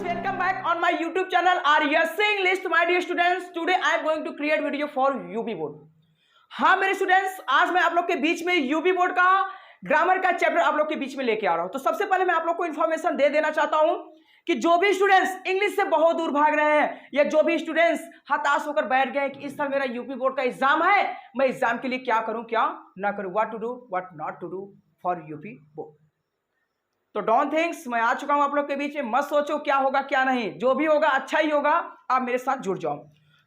Welcome back on my YouTube channel RSC English. My dear students, today I am going to create video for UP board. हाँ मेरे students, आज मैं आप लोग के बीच में यूपी बोर्ड का ग्रामर का चैप्टर आप लोग के बीच में लेके आ रहा हूं। तो सबसे पहले मैं आप लोग को इन्फॉर्मेशन दे देना चाहता हूं कि जो भी स्टूडेंट्स इंग्लिश से बहुत दूर भाग रहे हैं या जो भी स्टूडेंट्स हताश होकर बैठ गए कि इस साल मेरा यूपी बोर्ड का एग्जाम है, मैं एग्जाम के लिए क्या करूं क्या ना करूं, what to do what not to do for UP board. तो डोंट थिंक्स, मैं आ चुका हूं आप लोग के बीच में। मत सोचो क्या होगा क्या नहीं, जो भी होगा अच्छा ही होगा। आप मेरे साथ जुड़ जाओ।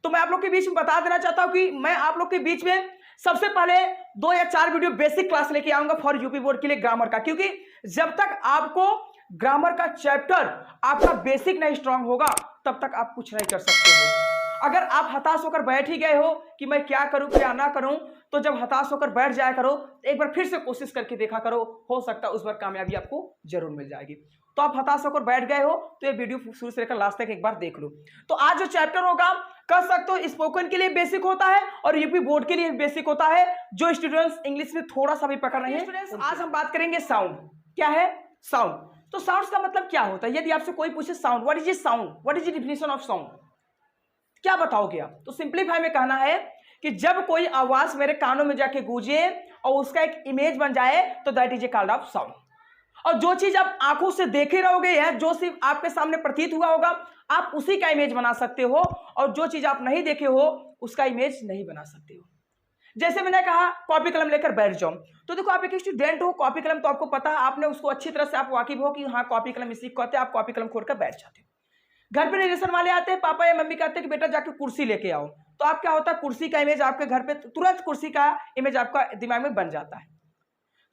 तो मैं आप लोग के बीच में बता देना चाहता हूं कि मैं आप लोग के बीच में सबसे पहले 2 या 4 वीडियो बेसिक क्लास लेके आऊंगा फॉर यूपी बोर्ड के लिए ग्रामर का, क्योंकि जब तक आपको ग्रामर का चैप्टर आपका बेसिक नहीं स्ट्रांग होगा तब तक आप कुछ नहीं कर सकते हो। अगर आप हताश होकर बैठ ही गए हो कि मैं क्या करूं क्या ना करूं, तो जब हताश होकर बैठ जाया करो, एक बार फिर से कोशिश करके देखा करो, हो सकता है उस बार कामयाबी आपको जरूर मिल जाएगी। तो आप हताश होकर बैठ गए हो तो ये वीडियो शुरू से लेकर लास्ट तक एक बार देख लो। तो आज जो चैप्टर होगा कह सकते हो स्पोकन के लिए बेसिक होता है और यूपी बोर्ड के लिए बेसिक होता है, जो स्टूडेंट्स इंग्लिश में थोड़ा सा भी पकड़ रहे हैं। स्टूडेंट्स, आज हम बात करेंगे साउंड। क्या है साउंड? तो साउंड का मतलब क्या होता है? यदि आपसे कोई पूछे sound, what is sound, what is the definition of sound, क्या बताओगे आप? तो सिंपलीफाई में कहना है कि जब कोई आवाज मेरे कानों में जाके गूंजे और उसका एक इमेज बन जाए तो that is a called of sound. और जो चीज आप आंखों से देखे रहोगे या जो सिर्फ आपके सामने प्रतीत हुआ होगा, आप उसी का इमेज बना सकते हो, और जो चीज आप नहीं देखे हो उसका इमेज नहीं बना सकते हो। जैसे मैंने कहा कॉपी कलम लेकर बैठ जाओ, तो देखो आप एक स्टूडेंट हो, कॉपी कलम तो आपको पता है, आपने उसको अच्छी तरह से आप वाकिफ हो कि हाँ कॉपी कलम इसी को कहते हैं, आप कॉपी कलम खोलकर बैठ जाते हो। घर पे रिलेशन वाले आते हैं, पापा या मम्मी कहते हैं कि बेटा जाके कुर्सी लेके आओ, तो आप क्या होता है कुर्सी का इमेज आपके घर पे तुरंत कुर्सी का इमेज आपका दिमाग में बन जाता है।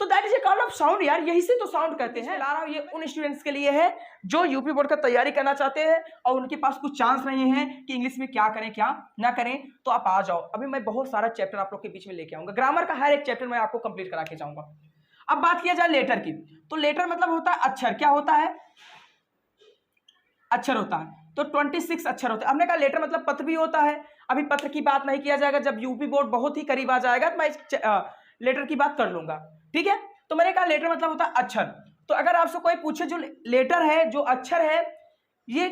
तो that is a kind of sound यार, यही से तो साउंड कहते हैं। ला रहा हूं ये उन स्टूडेंट्स के लिए है जो यूपी बोर्ड का तैयारी करना चाहते हैं और उनके पास कुछ चांस नहीं है कि इंग्लिश में क्या करें क्या ना करें, तो आप आ जाओ। अभी मैं बहुत सारा चैप्टर आप लोग के बीच में लेके आऊंगा, ग्रामर का हर एक चैप्टर मैं आपको कंप्लीट करा के जाऊंगा। अब बात किया जाए लेटर की, तो लेटर मतलब होता है अक्षर। क्या होता है? अक्षर होता है। तो 26 अक्षर होते हैं। हमने कहा लेटर मतलब पत्र भी होता है। अभी पत्र की बात नहीं किया जाएगा, जब यूपी बोर्ड बहुत ही करीब आ जाएगा तो मैं लेटर की बात कर लूंगा, ठीक है। तो मैंने कहा लेटर मतलब होता है अक्षर। तो अगर आपसे कोई पूछे जो लेटर है, जो अक्षर है, ये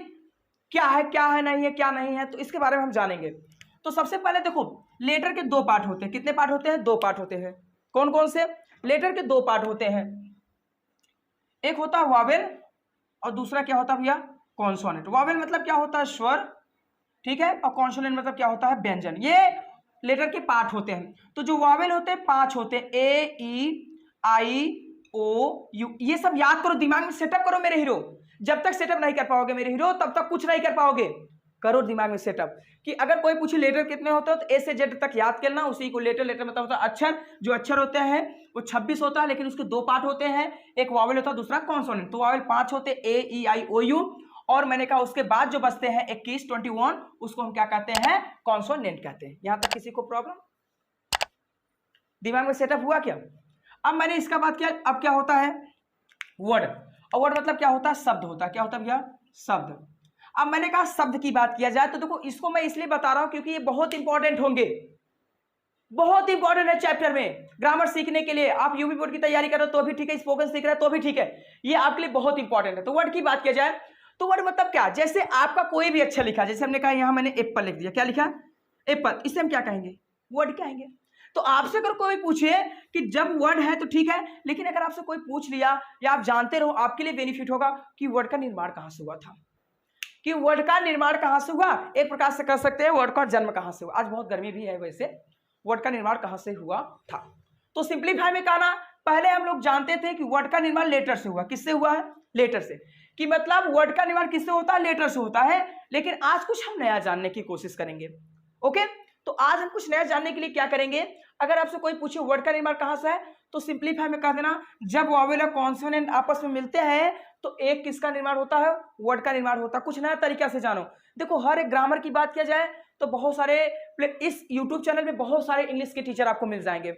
क्या है नहीं है, क्या नहीं है, तो इसके बारे में हम जानेंगे। तो सबसे पहले देखो, लेटर के 2 पार्ट होते हैं। कितने पार्ट होते हैं? 2 पार्ट होते हैं। कौन कौन से? लेटर के 2 पार्ट होते हैं। एक होता है वावेल और दूसरा क्या होता है भैया? कॉन्सोनेंट। वावेल मतलब क्या होता है? स्वर, ठीक है, और कॉन्सोनेंट मतलब क्या होता है? व्यंजन। ये लेटर के पार्ट होते हैं। तो जो वावेल होते हैं 5 होते हैं, ए ई आई ओ यू। ये सब याद करो, दिमाग में सेटअप करो मेरे हीरो। जब तक सेटअप नहीं कर पाओगे मेरे हीरो तब तक कुछ नहीं कर पाओगे। करो दिमाग में सेटअप कि अगर कोई पूछे लेटर कितने होते हैं तो ए से जेड तक याद करना, उसी को लेटर। लेटर मतलब होता है अक्षर। जो अक्षर होते हैं वो 26 होता है, लेकिन उसके 2 पार्ट होते हैं, एक वावेल होता है, दूसरा कॉन्सोनेंट। तो वावेल 5 होते हैं, ए ई आई ओ यू, और मैंने कहा उसके बाद जो बचते हैं 21 21, उसको हम क्या कहते हैं? कॉन्सोनेंट कहते हैं। यहां तक किसी को प्रॉब्लम? दिमाग में सेटअप हुआ क्या? अब मैंने इसका बात किया, अब क्या होता है? वर्ड। और वर्ड मतलब क्या होता है? शब्द होता है। क्या होता है भैया? शब्द। अब मैंने कहा शब्द की बात किया जाए तो देखो, इसको मैं इसलिए बता रहा हूं क्योंकि ये बहुत इंपॉर्टेंट होंगे, बहुत इंपॉर्टेंट है चैप्टर में। ग्रामर सीखने के लिए आप यूपी बोर्ड की तैयारी करो तो भी ठीक है, स्पोकन सीख रहे हो तो भी ठीक है, ये आपके लिए बहुत इंपॉर्टेंट है। तो वर्ड की बात किया जाए तो वर्ड मतलब क्या? जैसे आपका कोई भी अक्षर लिखा, जैसे हमने कहा यहां मैंने एप्पल लिख दिया। क्या लिखा? एप्पल। इसे हम क्या कहेंगे? वर्ड कहेंगे। तो आपसे अगर कोई पूछे कि जब वर्ड है तो ठीक है, लेकिन अगर आपसे कोई पूछ लिया या आप जानते रहो, आपके लिए बेनिफिट होगा कि वर्ड का निर्माण कहां से हुआ था, कि वर्ड का निर्माण कहां से हुआ। एक प्रकार से कह सकते हैं वर्ड का जन्म कहां से हुआ। आज बहुत गर्मी भी है, वैसे वर्ड का निर्माण कहां से हुआ था। तो सिंपलीफाई में कहना, पहले हम लोग जानते थे कि वर्ड का निर्माण लेटर से हुआ। किससे हुआ है? लेटर से। कि मतलब वर्ड का निर्माण किससे होता है? लेटर से होता है। लेकिन आज कुछ हम नया जानने की कोशिश करेंगे। ओके, तो आज हम कुछ नया जानने के लिए क्या करेंगे, अगर आपसे कोई पूछे वर्ड का निर्माण कहां से है, तो सिंपलीफाई में कह देना जब वावेल और कॉन्सोनेंट आपस में मिलते हैं तो एक किसका निर्माण होता है? वर्ड का निर्माण होता है। कुछ नया तरीका से जानो। देखो, हर एक ग्रामर की बात किया जाए तो बहुत सारे इस यूट्यूब चैनल में बहुत सारे इंग्लिश के टीचर आपको मिल जाएंगे,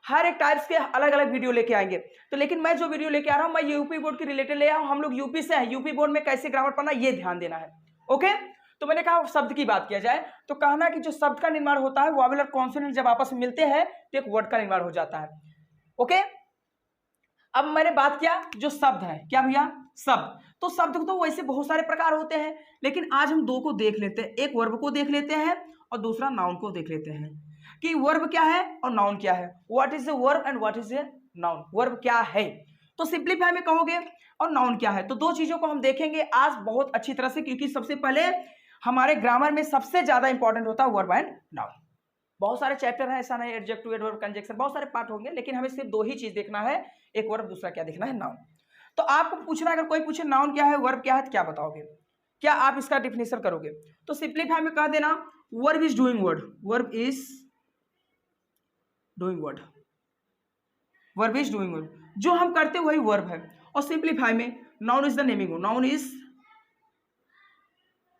हर एक टाइप्स के अलग अलग वीडियो लेके आएंगे। तो लेकिन मैं जो वीडियो लेके आ रहा हूं, मैं यूपी बोर्ड के रिलेटेड ले आया हूं। हम लोग यूपी से हैं, यूपी बोर्ड में कैसे ग्रामर पढ़ना ये ध्यान देना है। ओके, तो मैंने कहा शब्द की बात किया जाए तो कहना कि जो शब्द का निर्माण होता है, वावेल और कॉन्सोनेंट जब आपस में मिलते हैं तो एक वर्ड का निर्माण हो जाता है। ओके, अब मैंने बात किया जो शब्द है, क्या भैया, शब्द। तो शब्द तो वैसे बहुत सारे प्रकार होते हैं, लेकिन आज हम दो को देख लेते हैं, एक वर्ब को देख लेते हैं और दूसरा नाउन को देख लेते हैं कि वर्ब क्या है और नाउन क्या है। What is a verb and what is a noun. Verb क्या है तो सिंप्लीफाई में कहोगे, और नाउन क्या है। तो दो चीजों को हम देखेंगे आज बहुत अच्छी तरह से, क्योंकि सबसे पहले हमारे ग्रामर में सबसे ज्यादा इंपॉर्टेंट होता है वर्ब एंड नाउन। बहुत सारे चैप्टर हैं, ऐसा नहीं, एडजेक्टिव, एडवर्ब, कंजक्शन, बहुत सारे पार्ट होंगे, लेकिन हमें सिर्फ दो ही चीज देखना है, एक वर्ब, दूसरा क्या देखना है, नाउन। तो आपको पूछना, अगर कोई पूछे नाउन क्या है, वर्ब क्या है, तो क्या बताओगे, क्या आप इसका डिफिनेशन करोगे। तो सिंप्लीफाई में कह देना verb is doing word, verb is doing word, verb is doing word, जो हम करते वही वर्ब है। और सिंप्लीफाई में noun is the naming word, noun is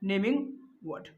naming word,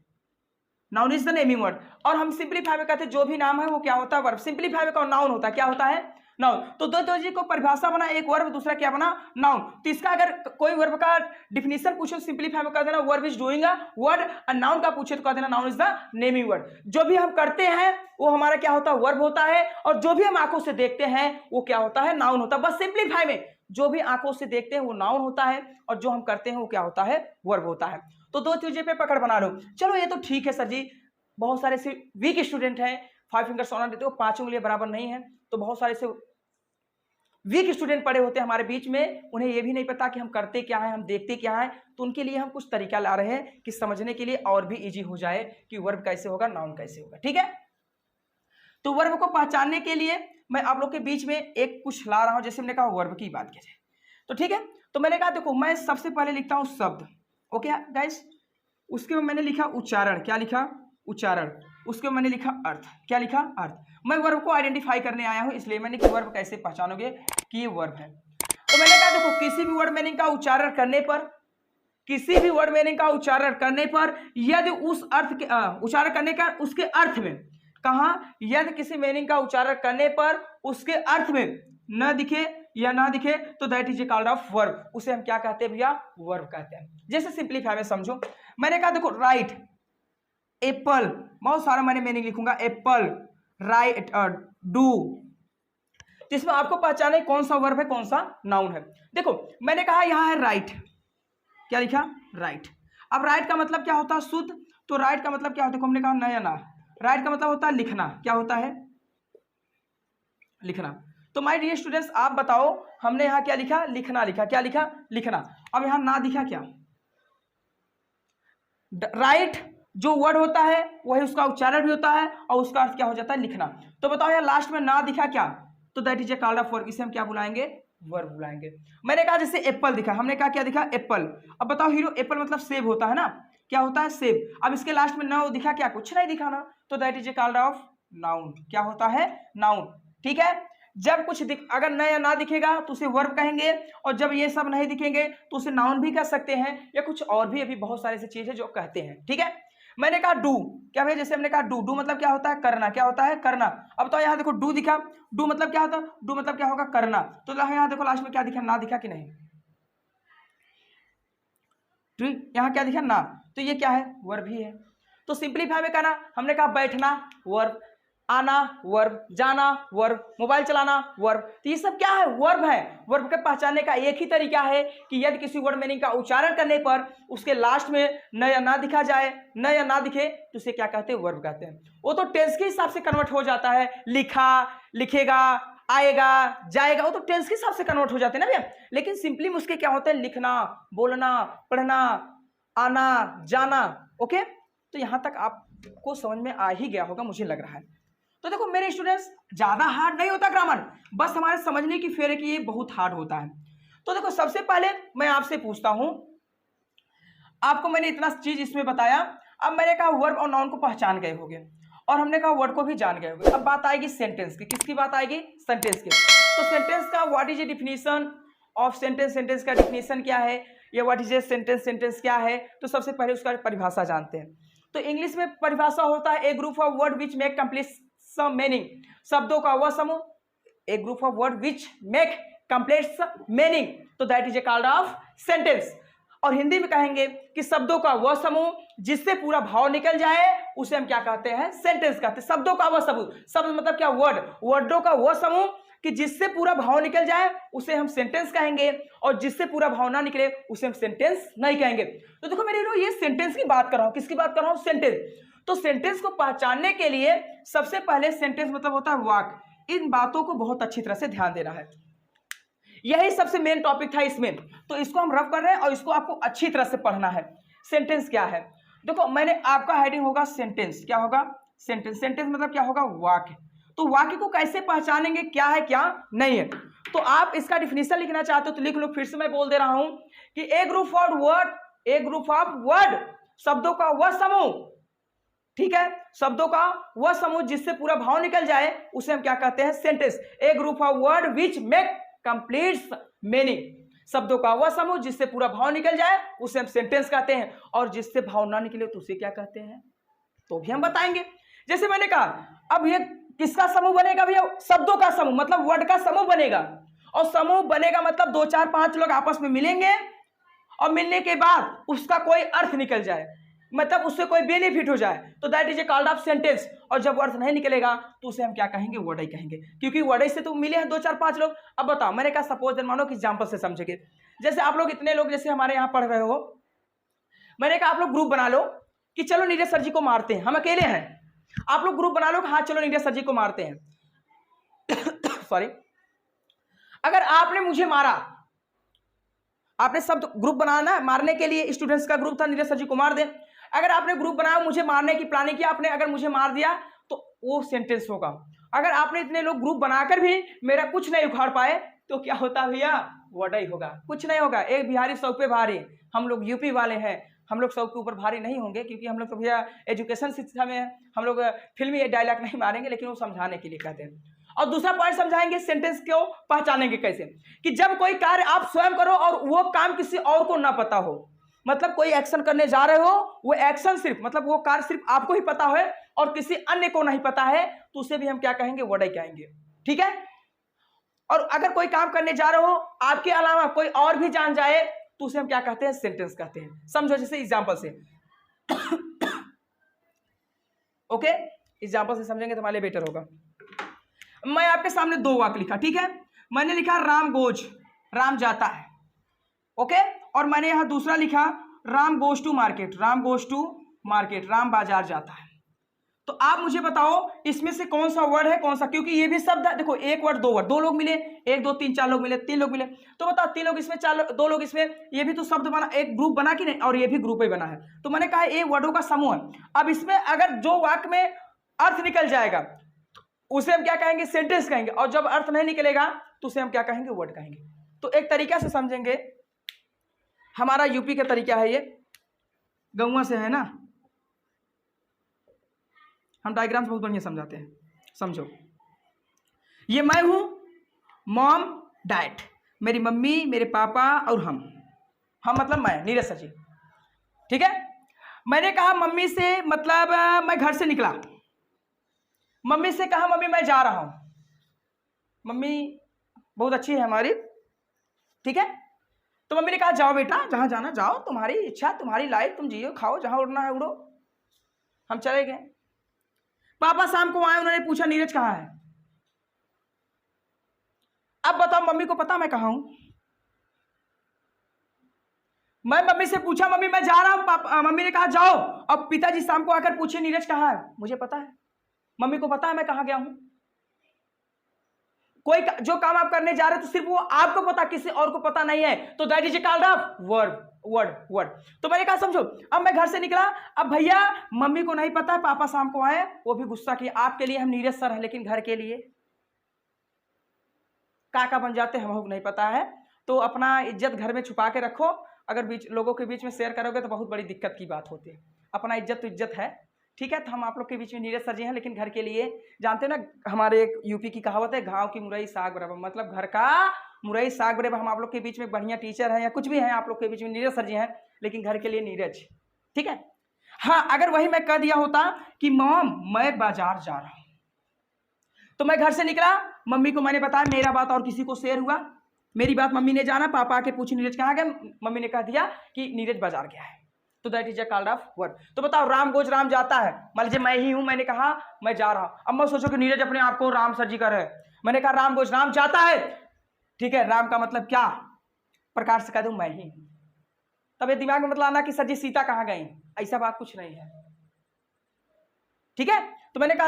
noun is the naming word. और हम सिंप्लीफाई में कहते हैं जो भी नाम है वो क्या होता है, वर्ब। सिंप्लीफाई में कौन नाउन होता है, क्या होता है, नाउन। तो दो चीज को परिभाषा बना, एक वर्ब दूसरा क्या बना, नाउन। तो इसका अगर कोई वर्ब का डिफिनेशन पूछो सिंप्लीफाई में कह देना verb is doing a word, और नाउन का पूछे तो कह देना noun is the naming word. जो भी हम करते हैं वो हमारा क्या होता है, वर्ब होता है, और जो भी हम आंखों से देखते हैं वो क्या होता है, नाउन होता है। बस सिंप्लीफाई में जो भी आंखों से देखते हैं वो नाउन होता है, और जो हम करते हैं वो क्या होता है, वर्ब होता है। तो दो चीजें पे पकड़ बना लो। चलो ये तो ठीक है सर जी, बहुत सारे से वीक स्टूडेंट हैं, 5 फिंगर सोना देते हो, 5 उंगलियां बराबर नहीं है, तो बहुत सारे से वीक स्टूडेंट पड़े होते हैं हमारे बीच में, उन्हें यह भी नहीं पता कि हम करते क्या है, हम देखते क्या है। तो उनके लिए हम कुछ तरीका ला रहे हैं कि समझने के लिए और भी इजी हो जाए कि वर्ब कैसे होगा, नाउन कैसे होगा, ठीक है। तो वर्ब को पहचानने के लिए मैं आप लोग के बीच में एक कुछ ला रहा हूं, जैसे मैंने कहा वर्ब की बात की जाए तो ठीक है। तो मैंने कहा देखो, मैं सबसे पहले लिखता हूं शब्द, ओके गाइस। उसके बाद मैंने लिखा उच्चारण, क्या लिखा, उच्चारण। उसके बाद मैंने लिखा अर्थ, क्या लिखा, अर्थ। मैं वर्ब को आइडेंटिफाई करने आया हूं, इसलिए मैंने कि वर्ब कैसे पहचानोगे कि ये वर्ब है। तो मैंने कहा देखो, किसी भी वर्ड मीनिंग का उच्चारण करने पर, किसी भी वर्ड मीनिंग का उच्चारण करने पर यदि उस अर्थ के उच्चारण करने का उसके अर्थ में, कहा, यदि किसी मीनिंग का उच्चारण करने पर उसके अर्थ में न दिखे या ना दिखे तो that is called off verb. उसे हम क्या कहते हैं भैया, वर्ब कहते हैं। जैसे सिंप्लीफाई में समझो, मैंने कहा देखो राइट एप्पल, बहुत सारा मैंने मीनिंग लिखूंगा, एप्पल, राइट, डू। इसमें आपको पहचाने कौन सा वर्ब है कौन सा नाउन है। देखो मैंने कहा यहां है राइट, क्या लिखा, राइट। अब राइट का मतलब क्या होता है, शुद्ध। तो राइट का मतलब क्या होता है, हमने कहा नया ना, राइट का मतलब होता है लिखना, क्या होता है, लिखना। तो माय डियर स्टूडेंट्स आप बताओ, हमने यहां क्या लिखा, लिखना लिखा, क्या लिखा, लिखना। अब यहां ना दिखा क्या, राइट जो वर्ड होता है वही उसका उच्चारण भी होता है और उसका अर्थ क्या हो जाता है, लिखना। तो बताओ यार लास्ट में ना दिखा क्या, तो that is a called of verb, इसे हम क्या बुलाएंगे, वर्ब बुलाएंगे। मैंने कहा जैसे एप्पल दिखा, हमने कहा क्या दिखा, एप्पल। अब बताओ हीरो, एप्पल मतलब सेब होता है ना, क्या होता है, सेब। अब इसके लास्ट में ना दिखा क्या, कुछ नहीं दिखा ना, तो that is a called of noun, क्या होता है, नाउन, ठीक है। जब कुछ अगर न या ना दिखेगा तो उसे वर्ब कहेंगे, और जब ये सब नहीं दिखेंगे तो उसे नाउन भी कह सकते हैं, या कुछ और भी अभी बहुत सारे ऐसी चीज है जो कहते हैं, ठीक है। मैंने कहा डू, क्या भैया, जैसे हमने कहा डू, डू मतलब क्या होता है, करना, क्या होता है, करना। अब तो यहाँ देखो डू दिखा, डू मतलब क्या होता है, डू मतलब क्या होगा, करना। तो यहाँ देखो लास्ट में क्या दिखा, ना दिखा कि नहीं, ठीक, यहाँ क्या दिखा, ना। तो ये क्या है, वर्ब ही है। तो सिंपलीफाई में कहना, हमने कहा बैठना वर्ब, आना वर्ब, जाना वर्ब, मोबाइल चलाना वर्ब। तो ये सब क्या है, वर्ब है। वर्ब के पहचानने का एक ही तरीका है कि यदि किसी वर्ड मीनिंग का उच्चारण करने पर उसके लास्ट में न या ना दिखा जाए, न या ना दिखे तो उसे क्या कहते हैं, वर्ब कहते हैं। वो तो टेंस के हिसाब से कन्वर्ट हो जाता है, लिखा, लिखेगा, आएगा, जाएगा, वो तो टेंस के हिसाब से कन्वर्ट हो जाते हैं ना भैया। लेकिन सिंपली उसके क्या होते हैं, लिखना, बोलना, पढ़ना, आना, जाना, ओके। तो यहां तक आपको समझ में आ ही गया होगा मुझे लग रहा है। तो देखो मेरे स्टूडेंट्स, ज्यादा हार्ड नहीं होता ग्रामर, बस हमारे समझने की फेर है कि ये बहुत हार्ड होता है। तो देखो सबसे पहले मैं आपसे पूछता हूं, आपको मैंने इतना चीज इसमें बताया, अब मैंने कहा वर्ब और नाउन को पहचान गए होंगे, और हमने कहा वर्ड को भी जान गए होंगे। अब बात आएगी सेंटेंस की, किसकी बात आएगी, सेंटेंस की। तो सेंटेंस का what is a definition of sentence, sentence का डिफिनेशन क्या है, या what is a sentence, sentence क्या है। तो सबसे पहले उसका परिभाषा जानते हैं। तो इंग्लिश में परिभाषा होता है a group of word which make complete some meaning, शब्दों का वह समूह, a group of word which make complete meaning, तो that is a called of sentence. और हिंदी में कहेंगे कि शब्दों का वह समूह जिससे पूरा भाव निकल जाए उसे हम क्या कहते हैं, सेंटेंस कहते हैं। शब्दों का वह समूह, शब्द मतलब क्या, वर्ड, वर्डों का वह समूह कि जिससे पूरा भाव निकल जाए उसे हम सेंटेंस कहेंगे, और जिससे पूरा भाव ना निकले उसे हम सेंटेंस नहीं कहेंगे। तो देखो मेरे ये सेंटेंस की बात कर रहा हूं, किसकी बात कर रहा हूं? सेंटेंस। तो सेंटेंस को पहचानने के लिए सबसे पहले सेंटेंस मतलब होता है वाक्य। इन बातों को बहुत अच्छी तरह से ध्यान देना है, यही सबसे मेन टॉपिक था इसमें। तो इसको हम रफ कर रहे हैं और इसको आपको अच्छी तरह से पढ़ना है। सेंटेंस क्या है? देखो मैंने आपका हेडिंग होगा सेंटेंस। क्या होगा? सेंटेंस। सेंटेंस मतलब क्या होगा? वाक्य। तो वाक्य को कैसे पहचानेंगे, क्या है क्या नहीं है? तो आप इसका डिफिनेशन लिखना चाहते हो तो लिख लो, फिर से मैं बोल दे रहा हूं कि a group of word, a group of word, शब्दों का वह समूह, ठीक है, शब्दों का वह समूह जिससे पूरा भाव निकल जाए उसे हम क्या कहते हैं? Sentence. A group of word which make completes meaning, शब्दों का वह समूह जिससे पूरा भाव निकल जाए उसे हम सेंटेंस कहते हैं, और जिससे भाव ना निकले तो उसे क्या कहते हैं? तो भी हम बताएंगे। जैसे मैंने कहा अब ये किसका समूह बनेगा भैया? शब्दों का समूह, मतलब वर्ड का समूह बनेगा। और समूह बनेगा मतलब 2 4 5 लोग आपस में मिलेंगे और मिलने के बाद उसका कोई अर्थ निकल जाए, मतलब उससे कोई बेनिफिट हो जाए, तो that is a called of sentence. और जब अर्थ नहीं निकलेगा तो उसे हम क्या कहेंगे? वर्ड ही कहेंगे, क्योंकि वर्ड से तो मिले हैं 2 4 5 लोग। अब बताओ, मैंने कहा सपोज मानो कि एग्जांपल से समझेंगे। जैसे आप लोग इतने लोग जैसे हमारे यहाँ पढ़ रहे हो, मैंने कहा आप लोग ग्रुप बना लो कि चलो नीरज सर जी को मारते हैं, हम अकेले हैं। आप लोग ग्रुप बना लो कि हाँ चलो नीरज सर जी को मारते हैं सॉरी, अगर आपने मुझे मारा, आपने सब ग्रुप बनाना मारने के लिए, स्टूडेंट्स का ग्रुप था, नीरज सर जी को मार दे। अगर आपने ग्रुप बनाया, मुझे मारने की प्लानिंग की आपने, अगर मुझे मार दिया तो वो सेंटेंस होगा। अगर आपने इतने लोग ग्रुप बनाकर भी मेरा कुछ नहीं उखाड़ पाए तो क्या होता भैया? वर्ड ही होगा, कुछ नहीं होगा। एक बिहारी 100 पे भारी, हम लोग यूपी वाले हैं, हम लोग 100 के ऊपर भारी नहीं होंगे, क्योंकि हम लोग तो भैया एजुकेशन सिस्टम में हम लोग फिल्मी डायलॉग नहीं मारेंगे, लेकिन वो समझाने के लिए कहते हैं। और दूसरा पॉइंट समझाएंगे सेंटेंस को पहचानेंगे कैसे, कि जब कोई कार्य आप स्वयं करो और वो काम किसी और को ना पता हो, मतलब कोई एक्शन करने जा रहे हो, वो एक्शन सिर्फ मतलब वो कार्य सिर्फ आपको ही पता है और किसी अन्य को नहीं पता है, तो उसे भी हम क्या कहेंगे? वर्ड ही कहेंगे, ठीक है। और अगर कोई काम करने जा रहे हो, आपके अलावा कोई और भी जान जाए, तो उसे हम क्या कहते हैं? सेंटेंस कहते हैं। समझो जैसे एग्जांपल से ओके, एग्जांपल से समझेंगे तो हमारे लिए बेटर होगा। मैं आपके सामने 2 वाक्य लिखा, ठीक है। मैंने लिखा राम गोज, राम जाता है, ओके। और मैंने यहां दूसरा लिखा Ram goes to market, Ram goes to market, Ram बाजार जाता है। तो आप मुझे बताओ इसमें से कौन सा वर्ड है, कौन सा, क्योंकि ये भी शब्द है। देखो एक वर्ड 2 वर्ड, 2 लोग मिले, 1 2 3 4 लोग मिले, 3 लोग मिले, तो बताओ 3 लोग इसमें, 4 2 लोग इसमें, ये भी तो शब्द बना, एक ग्रुप बना कि नहीं? और ये भी ग्रुप ही बना है। तो मैंने कहा ये वर्डों का समूह है। अब इसमें अगर जो वाक्य में अर्थ निकल जाएगा उसे हम क्या कहेंगे? सेंटेंस कहेंगे। और जब अर्थ नहीं निकलेगा तो उसे हम क्या कहेंगे? वर्ड कहेंगे। तो एक तरीका से समझेंगे, हमारा यूपी का तरीका है, ये गौवा से है ना, हम डायग्राम्स बहुत बढ़िया समझाते हैं। समझो, ये मैं हूं, मॉम डैड, मेरी मम्मी, मेरे पापा और हम मतलब मैं, नीरज सर जी, ठीक है। मैंने कहा मम्मी से, मतलब मैं घर से निकला, मम्मी से कहा मम्मी मैं जा रहा हूं। मम्मी बहुत अच्छी है हमारी, ठीक है। तो मम्मी ने कहा जाओ बेटा, जहां जाना जाओ, तुम्हारी इच्छा, तुम्हारी लाइफ, तुम जियो खाओ, जहां उड़ना है उड़ो। हम चले गए। पापा शाम को आए, उन्होंने पूछा नीरज कहाँ है। अब बताओ मम्मी को पता मैं कहाँ हूं? मैं मम्मी से पूछा मम्मी मैं जा रहा हूं, पापा मम्मी ने कहा जाओ। अब पिताजी शाम को आकर पूछे नीरज कहाँ है, मुझे पता है, मम्मी को पता है मैं कहाँ गया हूं। कोई जो काम आप करने जा रहे हो तो सिर्फ वो आपको पता, किसी और को पता नहीं है, तो that is called off word, word, word. तो मैंने कहा समझो, अब मैं घर से निकला, अब भैया मम्मी को नहीं पता, पापा शाम को आए, वो भी गुस्सा किए, आपके लिए हम नीरज सर हैं, लेकिन घर के लिए काका बन जाते हैं, हमको नहीं पता है। तो अपना इज्जत घर में छुपा के रखो, अगर बीच लोगों के बीच में शेयर करोगे तो बहुत बड़ी दिक्कत की बात होती है। अपना इज्जत तो इज्जत है, ठीक है। तो हम आप लोग के बीच में नीरज सर जी हैं, लेकिन घर के लिए, जानते हैं ना हमारे एक यूपी की कहावत है, गांव की मुरई साग बराबर, मतलब घर का मुरई साग बराबर। हम आप लोग के बीच में बढ़िया टीचर हैं या कुछ भी हैं, आप लोग के बीच में नीरज सर जी हैं, लेकिन घर के लिए नीरज, ठीक है। हाँ, अगर वही मैं कह दिया होता कि मॉम मैं बाजार जा रहा हूं, तो मैं घर से निकला, मम्मी को मैंने बताया, मेरा बात और किसी को शेयर हुआ, मेरी बात मम्मी ने जाना, पापा आके पूछे नीरज कहाँ गया, मम्मी ने कह दिया कि नीरज बाजार गया है, तो that is a called off word. तो बताओ राम गोज, राम जाता है, मान लीजिए मैं ही हूं, मैंने कहा मैं जा रहा हूं। अब मैं सोचो कि नीरज अपने आप को राम सर जी कर है, मैंने कहा राम गोज राम जाता है, ठीक है, राम का मतलब क्या प्रकार से कह दूं मैं ही। तब ये दिमाग में मतलब आना कि सर जी सीता कहां गई, ऐसा बात कुछ नहीं है, ठीक है। तो मैंने कहा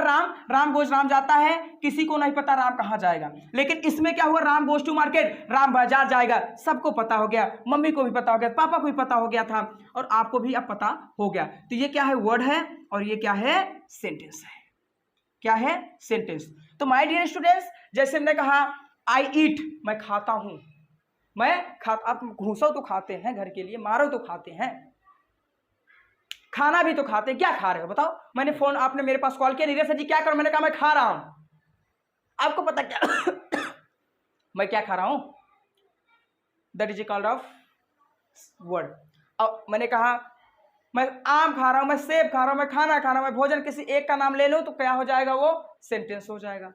राम गोज राम जाता है, किसी को नहीं पता राम कहां जाएगा। लेकिन इसमें क्या हुआ, Ram goes to market, Ram बाजार जाएगा, सबको पता हो गया, मम्मी को भी पता हो गया, पापा को भी पता हो गया था, और आपको भी अब पता हो गया। तो ये क्या है, वर्ड है, और ये क्या है, सेंटेंस है। क्या है, सेंटेंस। तो माय डियर स्टूडेंट्स, जैसे हमने कहा आई ईट, मैं खाता हूं, आप घूसो तो खाते हैं घर के लिए, मारो तो खाते हैं, खाना भी तो खाते हैं। क्या खा रहे हो बताओ। मैंने फोन, आपने मेरे पास कॉल किया, नीरज सर जी क्या करो, मैंने कहा मैं खा रहा हूं। आपको पता क्या मैं क्या खा रहा हूं, that is called off word. अब मैंने कहा मैं आम खा रहा हूं, मैं सेब खा रहा हूं, मैं खाना खा रहा हूं, मैं भोजन किसी एक का नाम ले लूं तो क्या हो जाएगा, वो सेंटेंस हो जाएगा।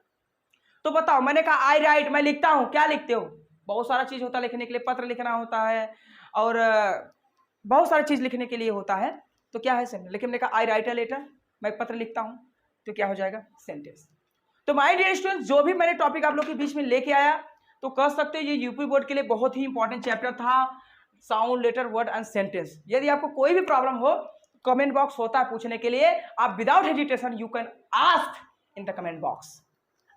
तो बताओ, मैंने कहा आई राइट, मैं लिखता हूं, क्या लिखते हो, बहुत सारा चीज होता है लिखने के लिए, पत्र लिखना होता है और बहुत सारी चीज लिखने के लिए होता है, तो क्या है सेंटेंस। लेकिन मैंने कहा आई राइट अ लेटर, मैं पत्र लिखता हूं, तो क्या हो जाएगा, सेंटेंस। तो माय डियर स्टूडेंट्स, जो भी मैंने टॉपिक आप लोग के बीच में लेके आया, तो कह सकते हो ये यूपी बोर्ड के लिए बहुत ही इंपॉर्टेंट चैप्टर था, sound, letter, word and sentence. यदि आपको कोई भी प्रॉब्लम हो, कमेंट बॉक्स होता है पूछने के लिए, आप without hesitation you can ask in the comment box.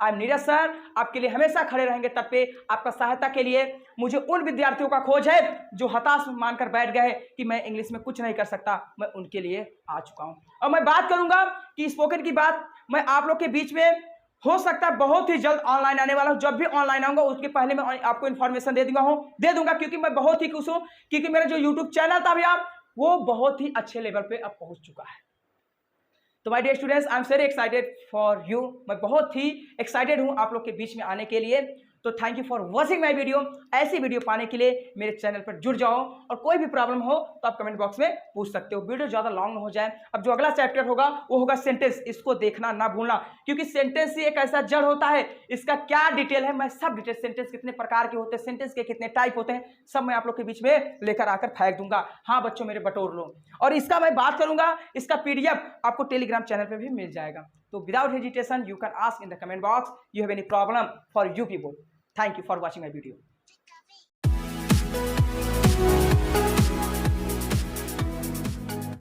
I am Neeraj sir, आपके लिए हमेशा खड़े रहेंगे तट पे, आपका सहायता के लिए। मुझे उन विद्यार्थियों का खोज है जो हताश मानकर बैठ गए कि मैं इंग्लिश में कुछ नहीं कर सकता, मैं उनके लिए आ चुका हूं। और मैं बात करूंगा कि स्पोकन की बात मैं आप लोग के बीच में हो सकता है बहुत ही जल्द ऑनलाइन आने वाला हूं। जब भी ऑनलाइन आऊंगा उसके पहले मैं आपको इन्फॉर्मेशन दे दूंगा, क्योंकि मैं बहुत ही खुश हूं, क्योंकि मेरा जो यूट्यूब चैनल था भैया वो बहुत ही अच्छे लेवल पे अब पहुंच चुका है। तो my dear students, I am very excited for you, मैं बहुत ही एक्साइटेड हूं आप लोग के बीच में आने के लिए। तो thank you for watching my video. ऐसी वीडियो पाने के लिए मेरे चैनल पर जुड़ जाओ, और कोई भी प्रॉब्लम हो तो आप कमेंट बॉक्स में पूछ सकते हो। वीडियो ज़्यादा लॉन्ग ना हो जाए। अब जो अगला चैप्टर होगा वो होगा सेंटेंस, इसको देखना ना भूलना, क्योंकि सेंटेंस ही एक ऐसा जड़ होता है, इसका क्या डिटेल है मैं सब डिटेल, सेंटेंस कितने प्रकार के होते हैं, सेंटेंस के कितने टाइप होते हैं, सब मैं आप लोग के बीच में लेकर आकर फेंक दूंगा। हाँ बच्चों मेरे बटोर लो, और इसका मैं बात करूंगा, इसका PDF आपको टेलीग्राम चैनल पर भी मिल जाएगा। तो without hesitation you can ask in the comment box you have any problem for UP board. Thank you for watching my video.